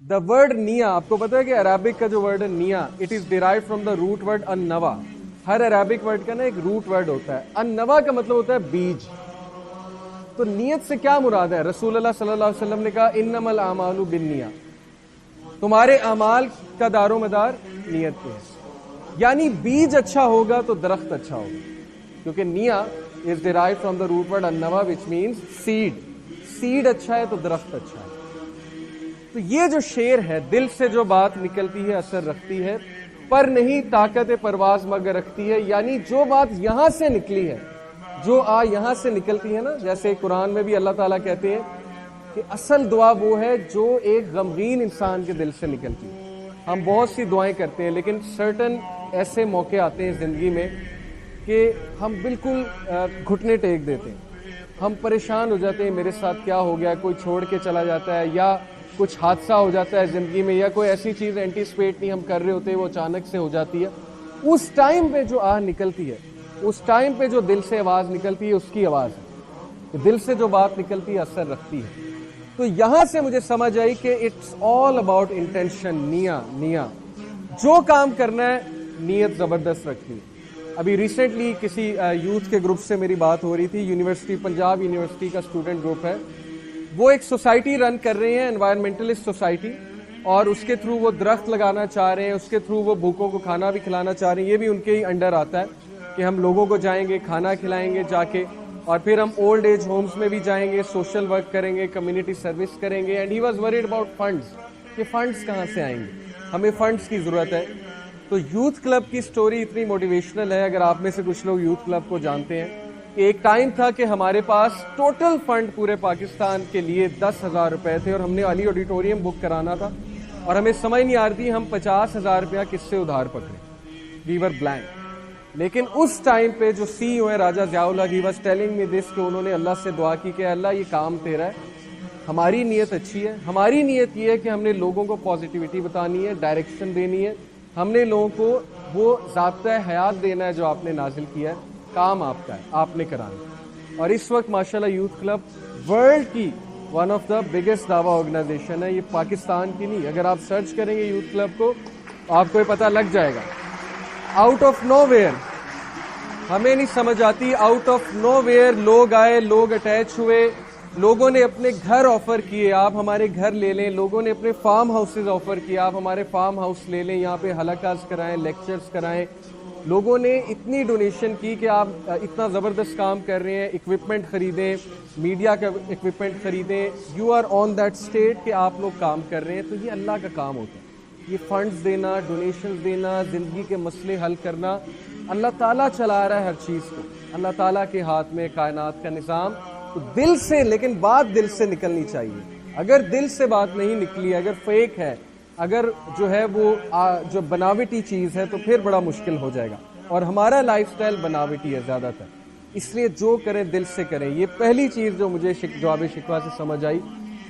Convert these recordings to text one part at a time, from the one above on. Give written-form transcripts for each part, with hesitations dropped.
The word نیا، آپ کو پتا ہے کہ عربک کا جو ورڈ ہے نیا، it is derive from the root word in نوا. ہر عربک ورڈ کا نا ایک روٹ ورڈ ہوتا ہے. ان نوا کا مطلب ہوتا ہے بیج. تو نیت سے کیا مراد ہے؟ رسول اللہ صلی اللہ علیہ وسلم نے کہا انما الاعمال بالنیہ، تمہارے اعمال کا دار و مدار نیت پہ ہے. یعنی بیج اچھا ہوگا تو درخت اچھا ہوگا، کیونکہ نیا is derive from the root word in نوا وچ مینس سیڈ. سیڈ اچھا ہے تو درخت اچھا ہے. تو یہ جو شعر ہے، دل سے جو بات نکلتی ہے اثر رکھتی ہے، پر نہیں طاقت پرواز مگر رکھتی ہے. یعنی جو بات یہاں سے نکلی ہے، جو یہاں سے نکلتی ہے نا، جیسے قرآن میں بھی اللہ تعالیٰ کہتے ہیں کہ اصل دعا وہ ہے جو ایک غمگین انسان کے دل سے نکلتی ہے. ہم بہت سی دعائیں کرتے ہیں، لیکن سرٹن ایسے موقع آتے ہیں زندگی میں کہ ہم بالکل گھٹنے ٹیک دیتے ہیں. ہم پریشان ہو جاتے ہیں، میرے ساتھ کیا ہو گیا، کوئی چھوڑ کے چلا جاتا ہے، یا کچھ حادثہ ہو جاتا ہے زندگی میں، یا کوئی ایسی چیز اینٹیسپیٹ نہیں ہم کر رہے ہوتے، وہ اچانک سے ہو جاتی ہے. اس ٹائم پہ جو نکلتی ہے، اس ٹائم پہ جو دل سے آواز نکلتی ہے، اس کی آواز ہے. دل سے جو بات نکلتی ہے اثر رکھتی ہے. تو یہاں سے مجھے سمجھ آئی کہ اٹس آل اباؤٹ انٹینشن. نیا جو کام کرنا ہے نیت زبردست رکھنی ہے. ابھی ریسنٹلی کسی یوتھ کے گروپ سے میری بات ہو رہی تھی. یونیورسٹی، پنجاب یونیورسٹی کا اسٹوڈنٹ گروپ ہے، وہ ایک سوسائٹی رن کر رہے ہیں، انوائرمنٹلسٹ سوسائٹی، اور اس کے تھرو وہ درخت لگانا چاہ رہے ہیں، اس کے تھرو وہ بھوکوں کو کھانا بھی کھلانا چاہ رہے ہیں. یہ بھی ان کے ہی انڈر آتا ہے کہ ہم لوگوں کو جائیں گے، کھانا کھلائیں گے جا کے، اور پھر ہم اولڈ ایج ہومز میں بھی جائیں گے، سوشل ورک کریں گے، کمیونٹی سروس کریں گے. And he was worried about funds, کہ فنڈز کہاں سے آئیں گے، ہمیں فنڈز کی ضرورت ہے. تو یوتھ کلب کی سٹوری اتنی موٹیویشنل ہے. اگر آپ میں سے کچھ لوگ یوتھ کلب کو جانتے ہیں کہ ایک ٹائم تھا کہ ہمارے پاس ٹوٹل فنڈ پورے پاکستان کے لیے 10,000 روپے تھے، اور ہم نے علی آڈیٹوریم بک کرانا تھا، اور ہمیں سمجھ نہیں آ رہی تھی ہم 50,000 روپیہ کس سے ادھار پکڑیں. وی ور بلینک. لیکن اس ٹائم پہ جو سی او ہے راجہ ضیاء اللہ، ہی واز ٹیلنگ می دس، کہ انہوں نے اللہ سے دعا کی کہ اللہ یہ کام تیرا ہے، ہماری نیت اچھی ہے. ہماری نیت یہ ہے کہ ہم نے لوگوں کو پازیٹیوٹی بتانی ہے، ڈائریکشن دینی ہے، ہم نے لوگوں کو وہ ضابطۂ حیات دینا ہے جو آپ نے نازل کیا ہے. کام آپ کا ہے، آپ نے کرانا. اور اس وقت ماشاءاللہ یوتھ کلب ورلڈ کی ون آف دا بگیسٹ دعویٰ آرگنائزیشن ہے. یہ پاکستان کی نہیں، اگر آپ سرچ کریں گے یوتھ کلب کو آپ کو یہ پتہ لگ جائے گا. آؤٹ آف نو ویئر، ہمیں نہیں سمجھ آتی، آؤٹ آف نو ویئر لوگ آئے، لوگ اٹیچ ہوئے، لوگوں نے اپنے گھر آفر کیے، آپ ہمارے گھر لے لیں. لوگوں نے اپنے فارم ہاؤسز آفر کیے، آپ ہمارے فارم ہاؤس لے لیں، یہاں پہ حلقاز کرائیں، لیکچرز کرائیں. لوگوں نے اتنی ڈونیشن کی کہ آپ اتنا زبردست کام کر رہے ہیں، اکوپمنٹ خریدیں، میڈیا کا اکوپمنٹ خریدیں. You are on that state کہ آپ لوگ کام کر رہے ہیں. تو یہ اللہ کا کام ہوتا ہے، یہ فنڈز دینا، ڈونیشنز دینا، زندگی کے مسئلے حل کرنا. اللہ تعالیٰ چلا رہا ہے ہر چیز کو، اللہ تعالیٰ کے ہاتھ میں کائنات کا نظام. تو دل سے، لیکن بات دل سے نکلنی چاہیے. اگر دل سے بات نہیں نکلی، اگر فیک ہے، اگر جو ہے وہ جو بناوٹی چیز ہے، تو پھر بڑا مشکل ہو جائے گا. اور ہمارا لائف سٹائل بناوٹی ہے زیادہ تر، اس لیے جو کریں دل سے کریں. یہ پہلی چیز جو مجھے جواب شکوہ سے سمجھ آئی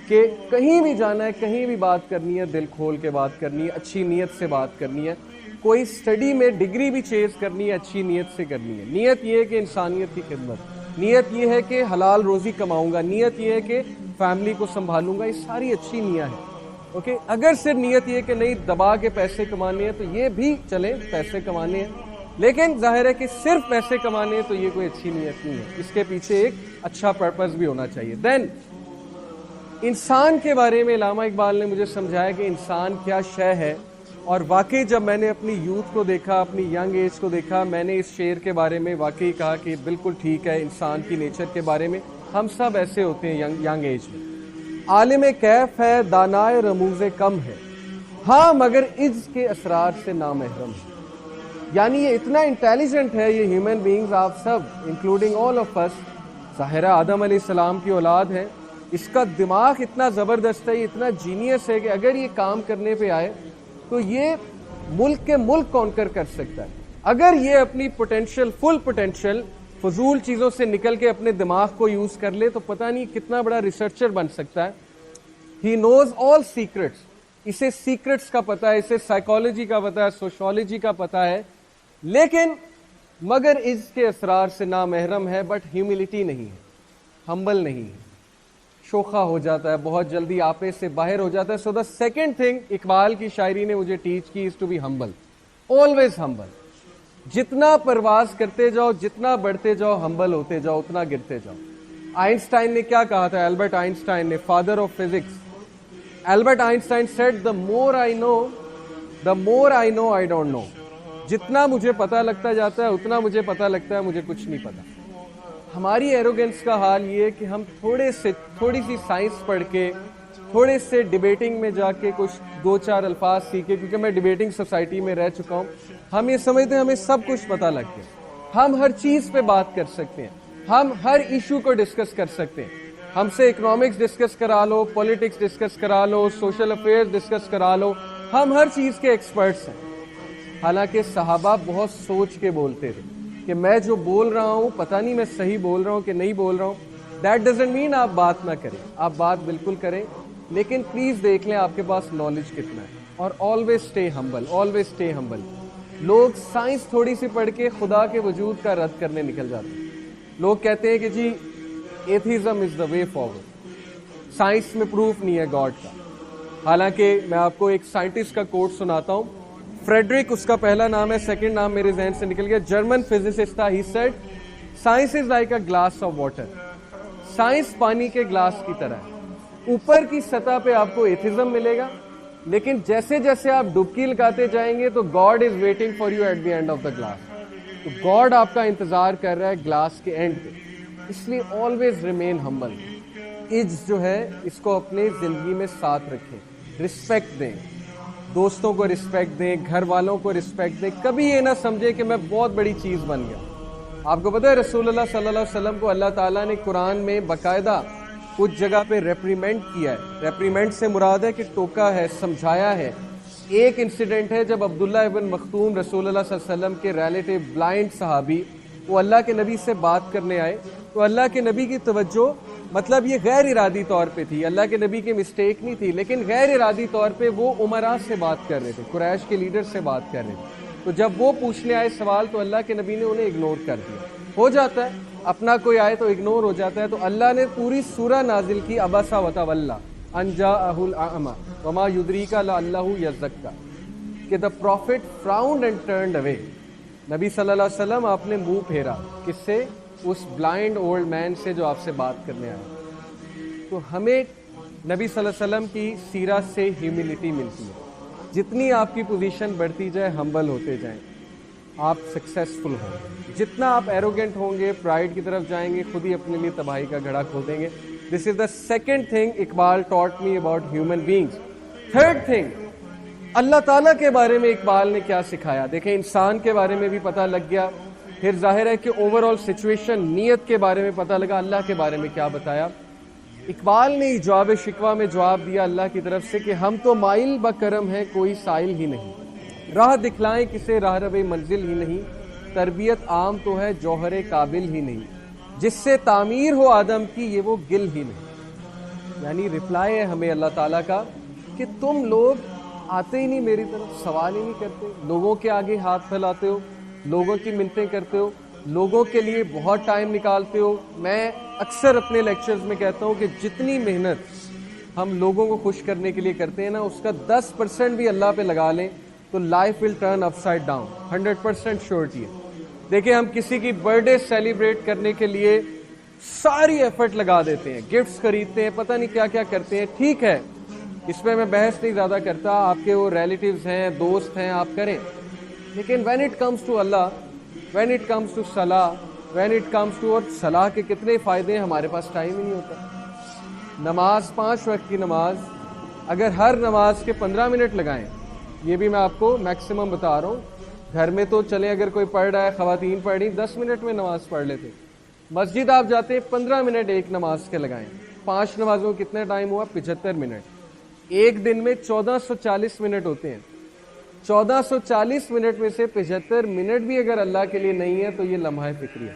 کہ کہیں بھی جانا ہے، کہیں بھی بات کرنی ہے، دل کھول کے بات کرنی ہے، اچھی نیت سے بات کرنی ہے. کوئی سٹڈی میں ڈگری بھی چیز کرنی ہے، اچھی نیت سے کرنی ہے. نیت یہ ہے کہ انسانیت کی خدمت، نیت یہ ہے کہ حلال روزی کماؤں گا، نیت یہ ہے کہ فیملی کو سنبھالوں گا. یہ ساری اچھی نیت ہے. اوکے، اگر صرف نیت یہ کہ نہیں دبا کے پیسے کمانے ہیں تو یہ بھی چلیں، پیسے کمانے ہیں، لیکن ظاہر ہے کہ صرف پیسے کمانے ہیں تو یہ کوئی اچھی نیت نہیں ہے. اس کے پیچھے ایک اچھا پرپز بھی ہونا چاہیے. دین انسان کے بارے میں علامہ اقبال نے مجھے سمجھایا کہ انسان کیا شے ہے. اور واقعی جب میں نے اپنی یوتھ کو دیکھا، اپنی ینگ ایج کو دیکھا، میں نے اس شعر کے بارے میں واقعی کہا کہ بالکل ٹھیک ہے. انسان کی نیچر کے بارے میں ہم سب ایسے ہوتے ہیں ینگ ایج میں. عالم کیف ہے، دانائے رموز کم ہے، ہاں مگر عز کے اسرار سے نامحرم ہے. یعنی یہ اتنا انٹیلیجنٹ ہے، یہ ہیومن بینگز، آپ سب انکلوڈنگ آل آف اس. ظاہر آدم علیہ السلام کی اولاد ہے، اس کا دماغ اتنا زبردست ہے، یہ اتنا جینیس ہے کہ اگر یہ کام کرنے پہ آئے تو یہ ملک کے ملک کانکر کر سکتا ہے. اگر یہ اپنی پوٹینشل، فل پوٹینشل، فضول چیزوں سے نکل کے اپنے دماغ کو یوز کر لے تو پتہ نہیں کتنا بڑا ریسرچر بن سکتا ہے. ہی نوز آل سیکرٹس، اسے سیکرٹس کا پتہ ہے، اسے سائیکالوجی کا پتہ ہے، سوشولوجی کا پتہ ہے، لیکن مگر اس کے اسرار سے نامحرم ہے. بٹ ہیوملٹی نہیں ہے، ہمبل نہیں ہے. شوخا ہو جاتا ہے, بہت جلدی آپے سے باہر ہو جاتا ہے. سو دا سیکنڈ تھنگ اقبال کی شاعری نے مجھے ٹیچ کی از ٹو بی ہمبل, آلویز ہمبل. جتنا پرواز کرتے جاؤ, جتنا بڑھتے جاؤ, ہمبل ہوتے جاؤ, اتنا گرتے جاؤ. آئنسٹائن نے کیا کہا تھا, البرٹ آئنسٹائن نے, father of physics. Albert Einstein said the more I know I don't know. جتنا مجھے پتا لگتا جاتا ہے اتنا مجھے پتا لگتا ہے مجھے کچھ نہیں پتا. ہماری ایروگنس کا حال یہ ہے کہ ہم تھوڑی سی سائنس پڑھ کے, تھوڑے سے ڈیبیٹنگ میں جا کے کچھ 2-4 الفاظ سیکھے, کیونکہ میں ڈیبیٹنگ سوسائٹی میں رہ چکا ہوں. ہم یہ سمجھتے ہیں ہمیں سب کچھ پتا لگ گیا, ہم ہر چیز پہ بات کر سکتے ہیں, ہم ہر ایشو کو ڈسکس کر سکتے ہیں. ہم سے اکنامکس ڈسکس کرا لو, پولیٹکس ڈسکس کرا لو, سوشل افیئر ڈسکس کرا لو, ہم ہر چیز کے ایکسپرٹس ہیں. حالانکہ صحابہ بہت سوچ کے بولتے تھے کہ میں جو بول رہا ہوں پتہ نہیں میں صحیح بول رہا ہوں کہ نہیں بول رہا ہوں. دیٹ ڈزنٹ مین آپ بات نہ کریں, آپ بات بالکل کریں, لیکن پلیز دیکھ لیں آپ کے پاس نالج کتنا ہے. اور آلویز اسٹے ہمبل, آلویز اسٹے ہمبل. لوگ سائنس تھوڑی سی پڑھ کے خدا کے وجود کا رد کرنے نکل جاتے ہیں. لوگ کہتے ہیں کہ جی ایتھیزم از دا وے فارورڈ, سائنس میں پروف نہیں ہے گاڈ کا. حالانکہ میں آپ کو ایک سائنٹسٹ کا کوٹ سناتا ہوں, فریڈرک اس کا پہلا نام ہے, سیکنڈ نام میرے ذہن سے نکل گیا, جرمن فزسسٹ تھا. He said science is like a glass of water. Science پانی کے گلاس کی طرح ہے. اوپر کی سطح پہ آپ کو ایتھیزم ملے گا, لیکن جیسے جیسے آپ ڈبکی لگاتے جائیں گے تو God is waiting for you at the end of the glass. تو گاڈ آپ کا انتظار کر رہا ہے گلاس کے اینڈ پہ. اس لیے آلویز ریمین ہمبل. عجز جو ہے اس کو اپنے زندگی میں ساتھ رکھیں, رسپیکٹ دیں, دوستوں کو رسپیکٹ دیں, گھر والوں کو رسپیکٹ دیں. کبھی یہ نہ سمجھے کہ میں بہت بڑی چیز بن گیا. آپ کو پتہ ہے رسول اللہ صلی اللہ علیہ وسلم کو اللہ تعالیٰ نے قرآن میں باقاعدہ کچھ جگہ پہ ریپریمنٹ کیا ہے. ریپریمنٹ سے مراد ہے کہ ٹوکا ہے, سمجھایا ہے. ایک انسیڈنٹ ہے جب عبداللہ ابن مختوم رسول اللہ صلی اللہ علیہ وسلم کے ریلیٹیو بلائنڈ صحابی وہ اللہ کے نبی سے بات کرنے آئے, تو اللہ کے نبی کی توجہ, مطلب یہ غیر ارادی طور پہ تھی, اللہ کے نبی کی مسٹیک نہیں تھی, لیکن غیر ارادی طور پہ وہ عمراء سے بات کر رہے تھے, قریش کے لیڈر سے بات کر رہے تھے. تو جب وہ پوچھنے آئے سوال تو اللہ کے نبی نے انہیں اگنور کر دیا. ہو جاتا ہے اپنا کوئی آئے تو اگنور ہو جاتا ہے. تو اللہ نے پوری سورہ نازل کی, عبس وتولی ان جاءہ الاعمی وما یدریک لعلہ یزکی, کہ the prophet frowned and turned away. نبی صلی اللہ علیہ وسلم آپ نے منہ پھیرا, کس سے؟ اس بلائنڈ اولڈ مین سے جو آپ سے بات کرنے آیا. تو ہمیں نبی صلی اللہ علیہ وسلم کی سیرت سے ہیوملٹی ملتی ہے. جتنی آپ کی پوزیشن بڑھتی جائے, ہمبل ہوتے جائیں, آپ سکسیسفل ہوں. جتنا آپ ایروگنٹ ہوں گے, پرائڈ کی طرف جائیں گے, خود ہی اپنے لیے تباہی کا گھڑا کھودیں گے. This is the second thing Iqbal taught me about human beings. Third thing, اللہ تعالیٰ کے بارے میں اقبال نے کیا سکھایا. دیکھیں انسان کے بارے میں بھی پتہ لگ گیا, پھر ظاہر ہے کہ اوور آل سچویشن, نیت کے بارے میں پتہ لگا. اللہ کے بارے میں کیا بتایا اقبال نے؟ جواب شکوہ میں جواب دیا اللہ کی طرف سے کہ ہم تو مائل بکرم ہیں, کوئی سائل ہی نہیں. راہ دکھلائیں کسے راہ رو منزل ہی نہیں, تربیت عام تو ہے جوہر قابل ہی نہیں, جس سے تعمیر ہو آدم کی یہ وہ گل ہی نہیں. یعنی رپلائی ہے ہمیں اللہ تعالیٰ کا کہ تم لوگ آتے ہی نہیں میری طرف, سوال ہی نہیں کرتے, لوگوں کے آگے ہاتھ پھیلاتے ہو, لوگوں کی منتیں کرتے ہو, لوگوں کے لیے بہت ٹائم نکالتے ہو. میں اکثر اپنے لیکچرز میں کہتا ہوں کہ جتنی محنت ہم لوگوں کو خوش کرنے کے لیے کرتے ہیں نا, اس کا 10% بھی اللہ پہ لگا لیں تو life will turn up side down. 100% surety ہے. دیکھیں ہم کسی کی برتھ ڈے سیلیبریٹ کرنے کے لیے ساری ایفرٹ لگا دیتے ہیں, گفٹس خریدتے ہیں, پتہ نہیں کیا کیا کرتے ہیں. ٹھیک ہے, اس پہ میں بحث نہیں زیادہ کرتا, آپ کے وہ ریلیٹیوز ہیں, دوست ہیں, آپ کریں. لیکن when it comes to Allah, when it comes to Salah, when it comes to صلاح کے کتنے فائدے ہیں, ہمارے پاس ٹائم ہی نہیں ہوتا. نماز 5 وقت کی نماز, اگر ہر نماز کے 15 منٹ لگائیں, یہ بھی میں آپ کو میکسیمم بتا رہا ہوں. گھر میں تو چلیں اگر کوئی پڑھ رہا ہے, خواتین پڑھ رہی, 10 منٹ میں نماز پڑھ لیتے. مسجد آپ جاتے ہیں 15 منٹ ایک نماز کے لگائیں, 5 نمازوں کتنے ٹائم ہوا؟ 75 منٹ. ایک دن میں 1440 منٹ ہوتے ہیں. 1440 منٹ میں سے 75 منٹ بھی اگر اللہ کے لیے نہیں ہے تو یہ لمحہ فکری ہے.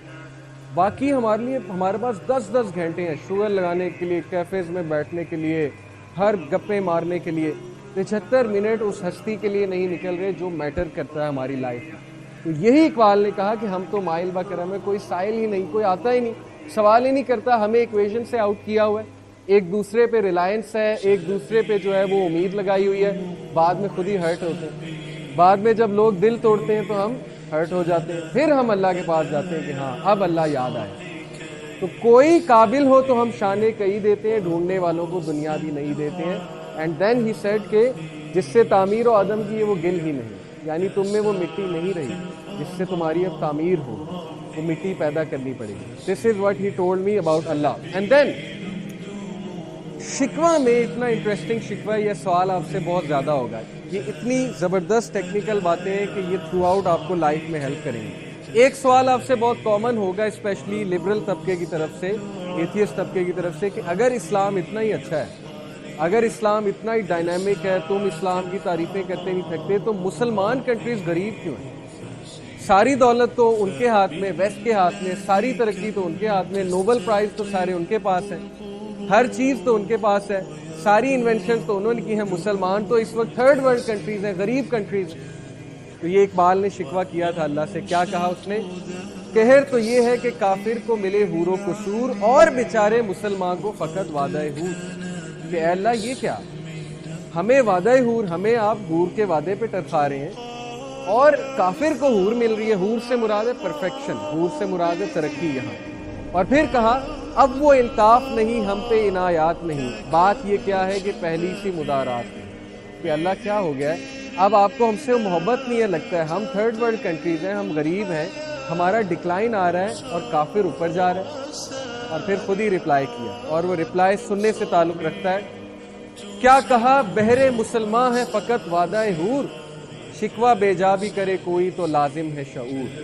باقی ہمارے پاس 10 گھنٹے ہیں شوگر لگانے کے لیے, کیفیز میں بیٹھنے کے لیے, ہر گپے مارنے کے لیے. 75 منٹ اس ہستی کے لیے نہیں نکل رہے جو میٹر کرتا ہے ہماری لائف میں. تو یہی اقبال نے کہا کہ ہم تو مائل بکرم ہے, کوئی سائل ہی نہیں, کوئی آتا ہی نہیں, سوال ہی نہیں کرتا, ہمیں ایکویشن سے آؤٹ کیا ہوا ہے. ایک دوسرے پہ ریلائنس ہے, ایک دوسرے پہ جو ہے وہ امید لگائی ہوئی ہے, بعد میں خود ہی ہرٹ ہوتے ہیں. بعد میں جب لوگ دل توڑتے ہیں تو ہم ہرٹ ہو جاتے ہیں, پھر ہم اللہ کے پاس جاتے ہیں کہ ہاں اب اللہ یاد آئے. تو کوئی قابل ہو تو ہم شانے کئی دیتے ہیں, ڈھونڈنے والوں کو دنیا بھی نہیں دیتے ہیں. اینڈ دین ہی سیڈ کہ جس سے تعمیر و عدم کی ہے وہ گل ہی نہیں, یعنی تم میں وہ مٹی نہیں رہی جس سے تمہاری اب تعمیر ہو, وہ مٹی پیدا کرنی پڑے گی. This is what he told me about اللہ. اینڈ دین شکوہ میں اتنا انٹرسٹنگ شکوہ, یہ سوال آپ سے بہت زیادہ ہوگا, یہ اتنی زبردست ٹیکنیکل باتیں ہیں کہ یہ تھرو آؤٹ آپ کو لائف میں ہیلپ کریں گے. ایک سوال آپ سے بہت کامن ہوگا, اسپیشلی لبرل طبقے کی طرف سے, ایتھیسٹ طبقے کی طرف سے, کہ اگر اسلام اتنا ہی اچھا ہے, اگر اسلام اتنا ہی ڈائنامک ہے, تم اسلام کی تعریفیں کرتے نہیں تھکتے, تو مسلمان کنٹریز غریب کیوں ہیں؟ ساری دولت تو ان کے ہاتھ میں, ویسٹ کے ہاتھ میں, ساری ترقی تو ان کے ہاتھ میں, نوبل پرائز تو سارے ان کے پاس ہیں, ہر چیز تو ان کے پاس ہے, ساری انوینشن تو انہوں نے کی ہیں. مسلمان تو اس وقت تھرڈ ورلڈ کنٹریز ہیں, غریب کنٹریز. تو یہ اقبال نے شکوہ کیا تھا اللہ سے. کیا کہا اس نے؟ قہر تو یہ ہے کہ کافر کو ملے حور و قصور, اور بیچارے مسلمان کو فقط وعدہ حور. کہ اے اللہ یہ کیا, ہمیں وعدہ حور, ہمیں آپ حور کے وعدے پہ ٹرکھا رہے ہیں, اور کافر کو حور مل رہی ہے. حور سے مراد ہے پرفیکشن, حور سے مراد ہے ترقی یہاں. اور پھر کہا اب وہ الطاف نہیں, ہم پہ عنایات نہیں, بات یہ کیا ہے کہ پہلی سی مدارات ہے. کہ اللہ کیا ہو گیا ہے, اب آپ کو ہم سے محبت نہیں ہے لگتا ہے, ہم تھرڈ ورلڈ کنٹریز ہیں, ہم غریب ہیں, ہمارا ڈکلائن آ رہا ہے اور کافر اوپر جا رہا ہے. اور پھر خود ہی رپلائی کیا, اور وہ رپلائی سننے سے تعلق رکھتا ہے. کیا کہا بہرے مسلمان ہے فقط وعدہ حور, شکوہ بے جا بھی کرے کوئی تو لازم ہے شعور.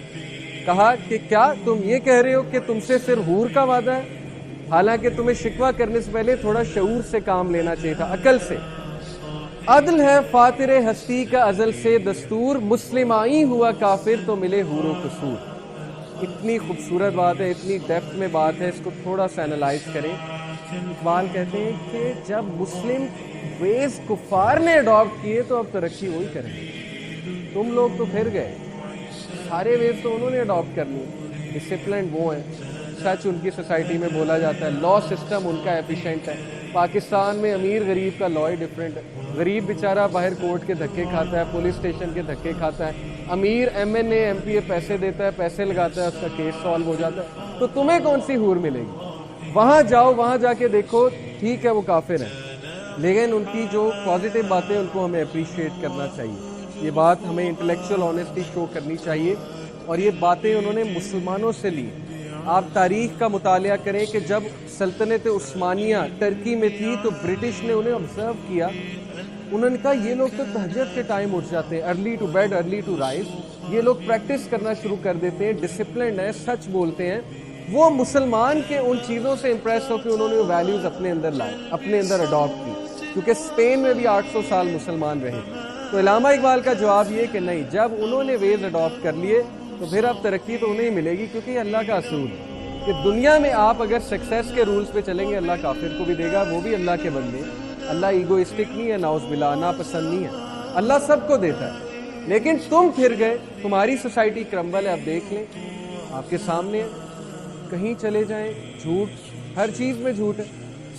کہا کہ کیا تم یہ کہہ رہے ہو کہ تم سے صرف حور کا وعدہ ہے, حالانکہ تمہیں شکوہ کرنے سے پہلے تھوڑا شعور سے کام لینا چاہیے تھا, عقل سے. عدل ہے فاتر ہستی کا ازل سے دستور, مسلمائی ہوا کافر تو ملے حور و قصور. اتنی خوبصورت بات ہے, اتنی ڈیپتھ میں بات ہے, اس کو تھوڑا سا انالائز کریں. اقبال کہتے ہیں کہ جب مسلم ویز کفار نے اڈاپٹ کیے تو اب ترقی وہی کریں. تم لوگ تو پھر گئے, سارے ویز تو انہوں نے اڈاپٹ کر لیے, ڈسپلنڈ وہ ہیں, سچ ان کی سوسائٹی میں بولا جاتا ہے, لا سسٹم ان کا ایفیشینٹ ہے. پاکستان میں امیر غریب کا لا ہی ڈفرینٹ ہے. غریب بیچارہ باہر کورٹ کے دھکے کھاتا ہے, پولیس اسٹیشن کے دھکے کھاتا ہے, امیر M N A M P A پیسے دیتا ہے, پیسے لگاتا ہے, اس کا کیس سالو ہو جاتا ہے. تو تمہیں کون سی حور ملے گی؟ وہاں جاؤ, وہاں جا کے دیکھو, ٹھیک ہے وہ کافر ہیں, لیکن ان کی جو پازیٹیو باتیں ان کو ہمیں اپریشیٹ کرنا چاہیے. یہ بات ہمیں انٹلیکچوئل آنیسٹی شو کرنی چاہیے, اور یہ باتیں انہوں نے مسلمانوں سے لی. آپ تاریخ کا مطالعہ کریں کہ جب سلطنت عثمانیہ ٹرکی میں تھی تو برٹش نے انہیں آبزرو کیا, انہوں نے کہا یہ لوگ تو تہجد کے ٹائم اٹھ جاتے ہیں, early to bed early to rise, یہ لوگ پریکٹس کرنا شروع کر دیتے ہیں, ڈسپلنڈ ہیں, سچ بولتے ہیں. وہ مسلمان کے ان چیزوں سے امپریس ہو کے انہوں نے وہ ویلیوز اپنے اندر لائے, اپنے اندر اڈاپٹ کی, کیونکہ اسپین میں بھی 800 سال مسلمان رہے. تو علامہ اقبال کا جواب یہ کہ نہیں, جب انہوں نے ویز اڈاپٹ کر لیے تو پھر اب ترقی تو انہیں ملے گی, کیونکہ یہ اللہ کا اصول ہے کہ دنیا میں آپ اگر سکسیس کے رولز پہ چلیں گے, اللہ کافر کو بھی دے گا, وہ بھی اللہ کے بندے. اللہ ایگوئسٹک نہیں ہے, ناؤز باللہ, ناپسند نہیں ہے, اللہ سب کو دیتا ہے. لیکن تم پھر گئے, تمہاری سوسائٹی کرمبل ہے, اب دیکھ لیں آپ کے سامنے, کہیں چلے جائیں جھوٹ, ہر چیز میں جھوٹ ہے,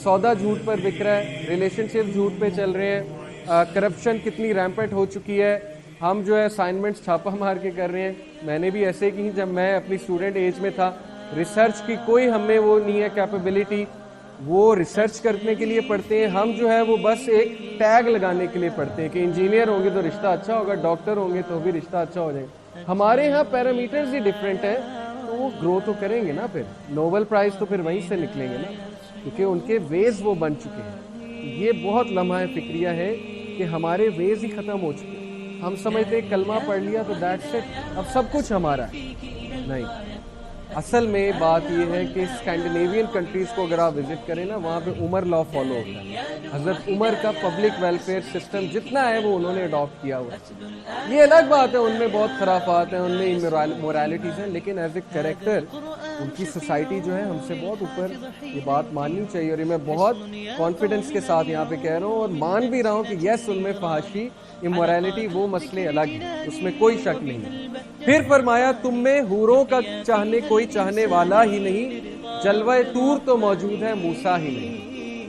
سودا جھوٹ پر بک رہا ہے, ریلیشن شپ جھوٹ پہ چل رہے ہیں, کرپشن کتنی ریمپٹ ہو چکی ہے. ہم جو ہے اسائنمنٹس چھاپا مار کے کر رہے ہیں, میں نے بھی ایسے کی جب میں اپنی اسٹوڈنٹ ایج میں تھا. ریسرچ کی کوئی ہمیں وہ نہیں ہے کیپیبلٹی, وہ ریسرچ کرنے کے لیے پڑھتے ہیں, ہم جو ہے وہ بس ایک ٹیگ لگانے کے لیے پڑھتے ہیں کہ انجینئر ہوں گے تو رشتہ اچھا ہوگا, ڈاکٹر ہوں گے تو بھی رشتہ اچھا ہو جائے گا. ہمارے ہاں پیرامیٹرز ہی ڈفرینٹ ہیں, تو وہ گرو تو کریں گے نا, پھر نوبل پرائز تو پھر وہیں سے نکلیں گے نا, کیونکہ ان کے ویز وہ بن چکے ہیں. یہ بہت لمحہ فکریہ ہے کہ ہمارے ویز ہی ختم ہو چکے ہیں. ہم سمجھتے ہیں کلمہ پڑھ لیا تو دیٹس اٹ, اب سب کچھ ہمارا ہے. نہیں, اصل میں بات یہ ہے کہ اسکینڈینیوین کنٹریز کو اگر آپ وزٹ کریں نا, وہاں پہ عمر لا فالو ہوتا ہے. حضرت عمر کا پبلک ویلفیئر سسٹم جتنا ہے وہ انہوں نے اڈاپٹ کیا ہوا ہے. یہ الگ بات ہے, ان میں بہت خرافات ہیں, ان میں مورالٹیز ہیں, لیکن ایز اے کریکٹر ان کی سوسائٹی جو ہے ہم سے بہت اوپر. یہ بات ماننی چاہیے, اور یہ میں بہت کانفیڈنس کے ساتھ یہاں پہ کہہ رہا ہوں, اور مان بھی رہا ہوں کہ یس ان میں فحاشی, امورالٹی, وہ مسئلے الگ ہیں, اس میں کوئی شک نہیں ہے. پھر فرمایا تم میں حوروں کا چاہنے کوئی چاہنے والا ہی نہیں, جلوہ طور تو موجود ہے موسیٰ ہی نہیں.